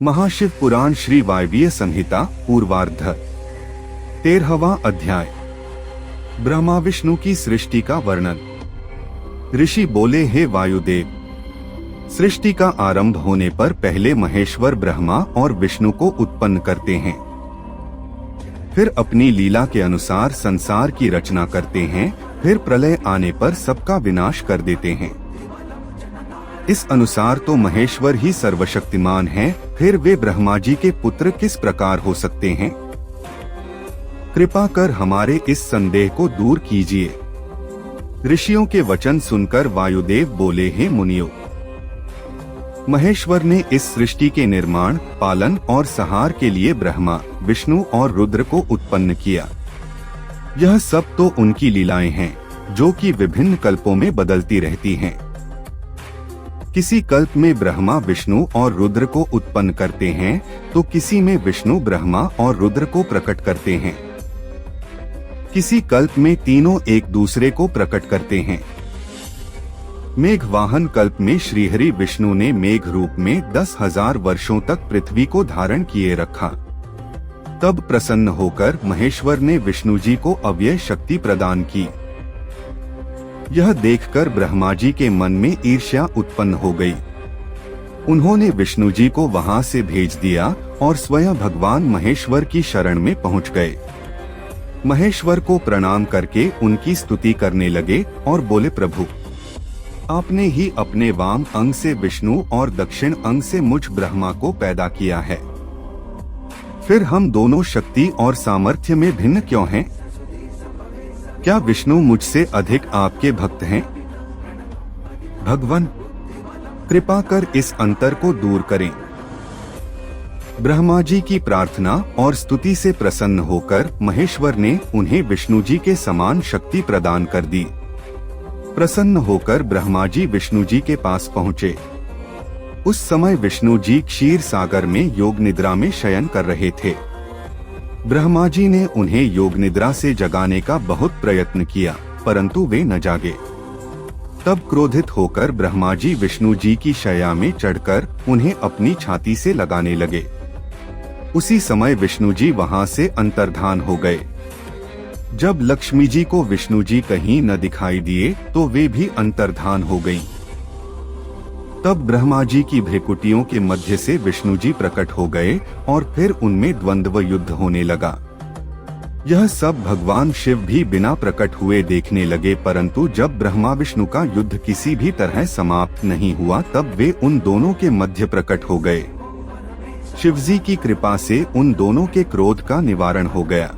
महाशिव पुराण श्री वायवीय संहिता पूर्वार्ध 13वां अध्याय। ब्रह्मा विष्णु की सृष्टि का वर्णन। ऋषि बोले, हे वायुदेव, सृष्टि का आरंभ होने पर पहले महेश्वर ब्रह्मा और विष्णु को उत्पन्न करते हैं, फिर अपनी लीला के अनुसार संसार की रचना करते हैं, फिर प्रलय आने पर सबका विनाश कर देते हैं। इस अनुसार तो महेश्वर ही सर्वशक्तिमान हैं, फिर वे ब्रह्मा जी के पुत्र किस प्रकार हो सकते हैं? कृपा कर हमारे इस संदेह को दूर कीजिए। ऋषियों के वचन सुनकर वायुदेव बोले, हे मुनियों, महेश्वर ने इस सृष्टि के निर्माण, पालन और संहार के लिए ब्रह्मा, विष्णु और रुद्र को उत्पन्न किया। यह सब तो उनकी लीलाएं हैं, जो कि विभिन्न कल्पों में बदलती रहती हैं। किसी कल्प में ब्रह्मा विष्णु और रुद्र को उत्पन्न करते हैं, तो किसी में विष्णु ब्रह्मा और रुद्र को प्रकट करते हैं। किसी कल्प में तीनों एक दूसरे को प्रकट करते हैं। मेघवाहन कल्प में श्रीहरि विष्णु ने मेघ रूप में 10,000 वर्षों तक पृथ्वी को धारण किए रखा। तब प्रसन्न होकर महेश्वर ने विष्णु जी को अव्यय शक्ति प्रदान की। यह देखकर ब्रह्मा जी के मन में ईर्ष्या उत्पन्न हो गई। उन्होंने विष्णु जी को वहां से भेज दिया और स्वयं भगवान महेश्वर की शरण में पहुंच गए। महेश्वर को प्रणाम करके उनकी स्तुति करने लगे और बोले, प्रभु, आपने ही अपने वाम अंग से विष्णु और दक्षिण अंग से मुझ ब्रह्मा को पैदा किया है। फिर हम दोनों शक्ति और सामर्थ्य में भिन्न क्यों हैं? क्या विष्णु मुझसे अधिक आपके भक्त हैं? भगवान, कृपा कर इस अंतर को दूर करें। ब्रह्मा जी की प्रार्थना और स्तुति से प्रसन्न होकर महेश्वर ने उन्हें विष्णु जी के समान शक्ति प्रदान कर दी। प्रसन्न होकर ब्रह्मा जी विष्णु जी के पास पहुँचे। उस समय विष्णु जी क्षीर सागर में योग निद्रा में शयन कर रहे थे। ब्रह्मा जी ने उन्हें योग निद्रा से जगाने का बहुत प्रयत्न किया, परंतु वे न जागे। तब क्रोधित होकर ब्रह्मा जी विष्णु जी की शैया में चढ़कर उन्हें अपनी छाती से लगाने लगे। उसी समय विष्णु जी वहां से अंतर्धान हो गए। जब लक्ष्मी जी को विष्णु जी कहीं न दिखाई दिए, तो वे भी अंतर्धान हो गईं। तब ब्रह्मा जी की भ्रिकुटियों के मध्य से विष्णु जी प्रकट हो गए और फिर उनमें द्वंद्व युद्ध होने लगा। यह सब भगवान शिव भी बिना प्रकट हुए देखने लगे, परंतु जब ब्रह्मा विष्णु का युद्ध किसी भी तरह समाप्त नहीं हुआ, तब वे उन दोनों के मध्य प्रकट हो गए। शिवजी की कृपा से उन दोनों के क्रोध का निवारण हो गया।